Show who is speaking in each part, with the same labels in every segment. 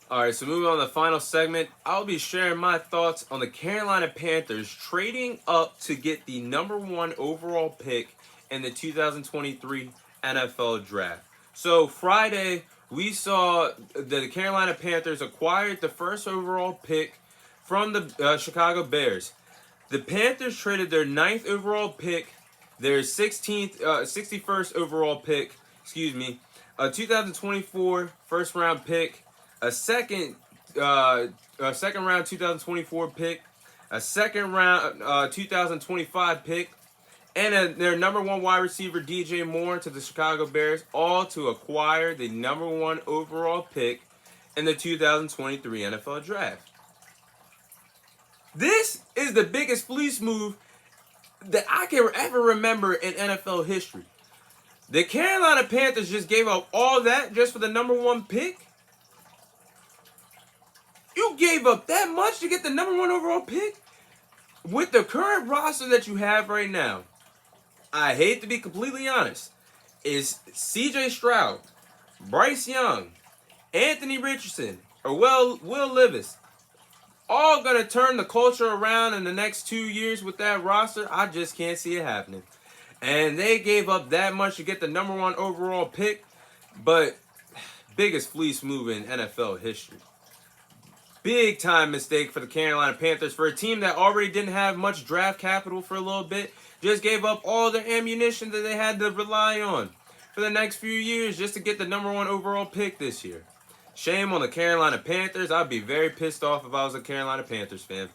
Speaker 1: All right, so moving on to the final segment, I'll be sharing my thoughts on the Carolina Panthers trading up to get the number one overall pick in the 2023 NFL Draft. So Friday, we saw the Carolina Panthers acquired the first overall pick from the Chicago Bears. The Panthers traded their ninth overall pick, their 61st overall pick, a 2024 first round pick, a second round 2024 pick, a second round 2025 pick, and their number one wide receiver DJ Moore to the Chicago Bears, all to acquire the number one overall pick in the 2023 NFL Draft. This is the biggest fleece move that I can ever remember in NFL history. The Carolina Panthers just gave up all that just for the number one pick? You gave up that much to get the number one overall pick? With the current roster that you have right now, I hate to be completely honest, is CJ Stroud, Bryce Young, Anthony Richardson, or Will Levis all going to turn the culture around in the next 2 years with that roster? I just can't see it happening. And they gave up that much to get the number one overall pick, but biggest fleece move in NFL history. Big time mistake for the Carolina Panthers, for a team that already didn't have much draft capital for a little bit. Just gave up all their ammunition that they had to rely on for the next few years just to get the number one overall pick this year. Shame on the Carolina Panthers. I'd be very pissed off if I was a Carolina Panthers fan.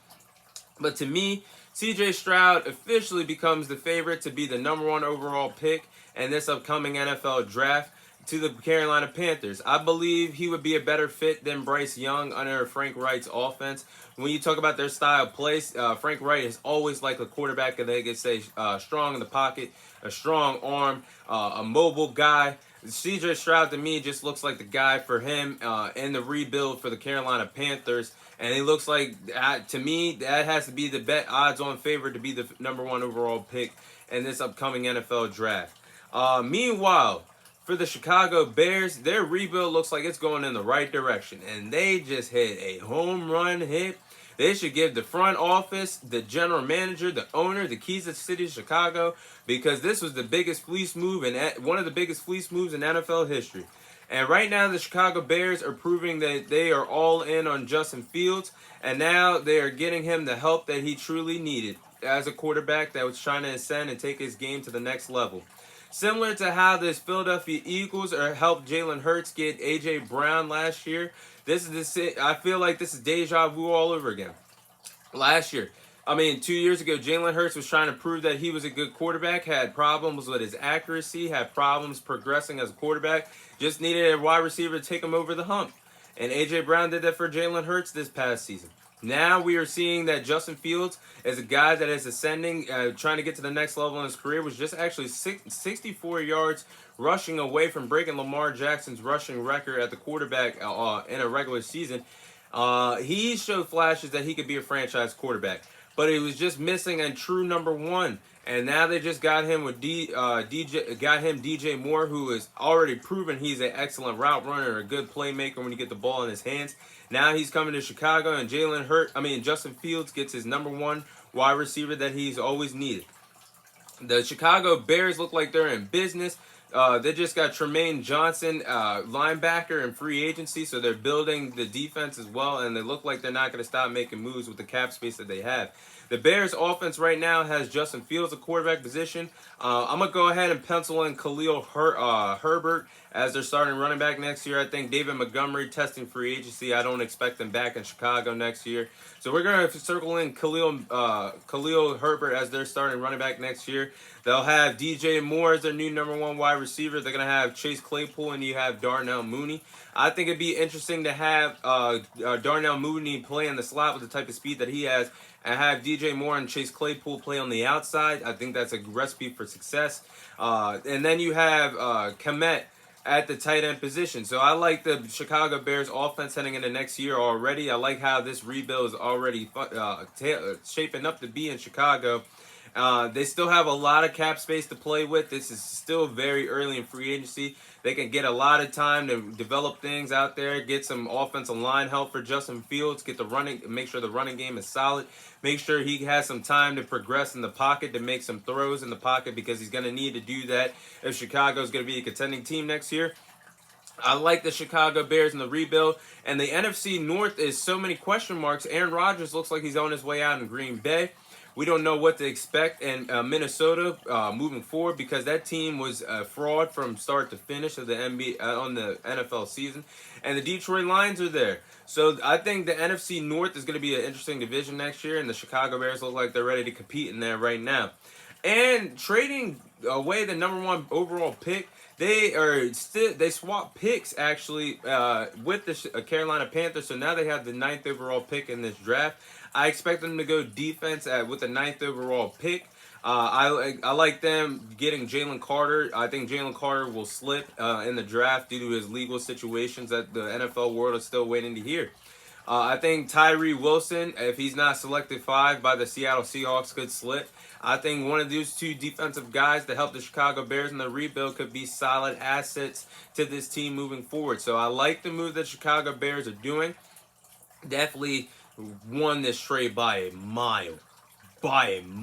Speaker 1: But to me, CJ Stroud officially becomes the favorite to be the number one overall pick in this upcoming NFL draft to the Carolina Panthers. I believe he would be a better fit than Bryce Young under Frank Wright's offense. When you talk about their style of play, Frank Wright is always like a quarterback that they could say strong in the pocket, a strong arm, a mobile guy. CJ Stroud to me just looks like the guy for him in the rebuild for the Carolina Panthers. And he looks like, to me, that has to be the bet odds-on favorite to be the number one overall pick in this upcoming NFL draft. Meanwhile, for the Chicago Bears, their rebuild looks like it's going in the right direction. And they just hit a home run hit. They should give the front office, the general manager, the owner, the keys to the city of Chicago, because this was the biggest fleece move and one of the biggest fleece moves in NFL history. And right now, the Chicago Bears are proving that they are all in on Justin Fields, and now they are getting him the help that he truly needed as a quarterback that was trying to ascend and take his game to the next level. Similar to how the Philadelphia Eagles helped Jalen Hurts get A.J. Brown last year, I feel like this is deja vu all over again. 2 years ago, Jalen Hurts was trying to prove that he was a good quarterback, had problems with his accuracy, had problems progressing as a quarterback, just needed a wide receiver to take him over the hump. And A.J. Brown did that for Jalen Hurts this past season. Now we are seeing that Justin Fields is a guy that is ascending, trying to get to the next level in his career, was just actually 64 yards rushing away from breaking Lamar Jackson's rushing record at the quarterback in a regular season. He showed flashes that he could be a franchise quarterback, but he was just missing a true number one. And now they just got him with DJ Moore, who has already proven he's an excellent route runner, a good playmaker when you get the ball in his hands. Now he's coming to Chicago, and Justin Fields gets his number one wide receiver that he's always needed. The Chicago Bears look like they're in business. They just got Tremaine Johnson, linebacker in free agency, so they're building the defense as well, and they look like they're not going to stop making moves with the cap space that they have. The Bears' offense right now has Justin Fields at quarterback position. I'm going to go ahead and pencil in Khalil Herbert as their starting running back next year. I think David Montgomery testing free agency. I don't expect them back in Chicago next year. So we're going to circle in Khalil Herbert as their starting running back next year. They'll have DJ Moore as their new number one wide receiver. They're going to have Chase Claypool, and you have Darnell Mooney. I think it'd be interesting to have Darnell Mooney play in the slot with the type of speed that he has, and have DJ Moore and Chase Claypool play on the outside. I think that's a recipe for success. And then you have Kmet at the tight end position. So I like the Chicago Bears offense heading into next year already. I like how this rebuild is already shaping up to be in Chicago. They still have a lot of cap space to play with. This is still very early in free agency. They can get a lot of time to develop things out there, get some offensive line help for Justin Fields, get the running, make sure the running game is solid, make sure he has some time to progress in the pocket, to make some throws in the pocket, because he's going to need to do that if Chicago is going to be a contending team next year. I like the Chicago Bears in the rebuild. And the NFC North is so many question marks. Aaron Rodgers looks like he's on his way out in Green Bay. We don't know what to expect in Minnesota moving forward, because that team was a fraud from start to finish of the on the NFL season. And the Detroit Lions are there. So I think the NFC North is going to be an interesting division next year, and the Chicago Bears look like they're ready to compete in there right now. And trading away the number 1 overall pick, they swapped picks actually with the Carolina Panthers. So now they have the 9th overall pick in this draft. I expect them to go defense with the 9th overall pick. I like them getting Jalen Carter. I think Jalen Carter will slip in the draft due to his legal situations that the NFL world is still waiting to hear. I think Tyree Wilson, if he's not selected 5 by the Seattle Seahawks, could slip. I think one of those 2 defensive guys to help the Chicago Bears in the rebuild could be solid assets to this team moving forward. So I like the move that Chicago Bears are doing. Definitely won this trade by a mile. And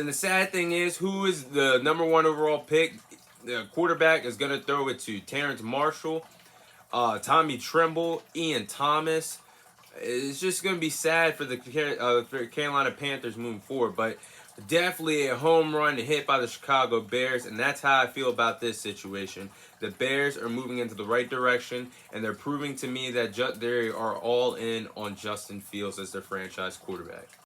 Speaker 1: the sad thing is, who is the number 1 overall pick? The quarterback is going to throw it to Terrence Marshall, Tommy Tremble, Ian Thomas. It's just going to be sad for the Carolina Panthers moving forward. But definitely a home run hit by the Chicago Bears, and that's how I feel about this situation. The Bears are moving into the right direction, and they're proving to me that they are all in on Justin Fields as their franchise quarterback.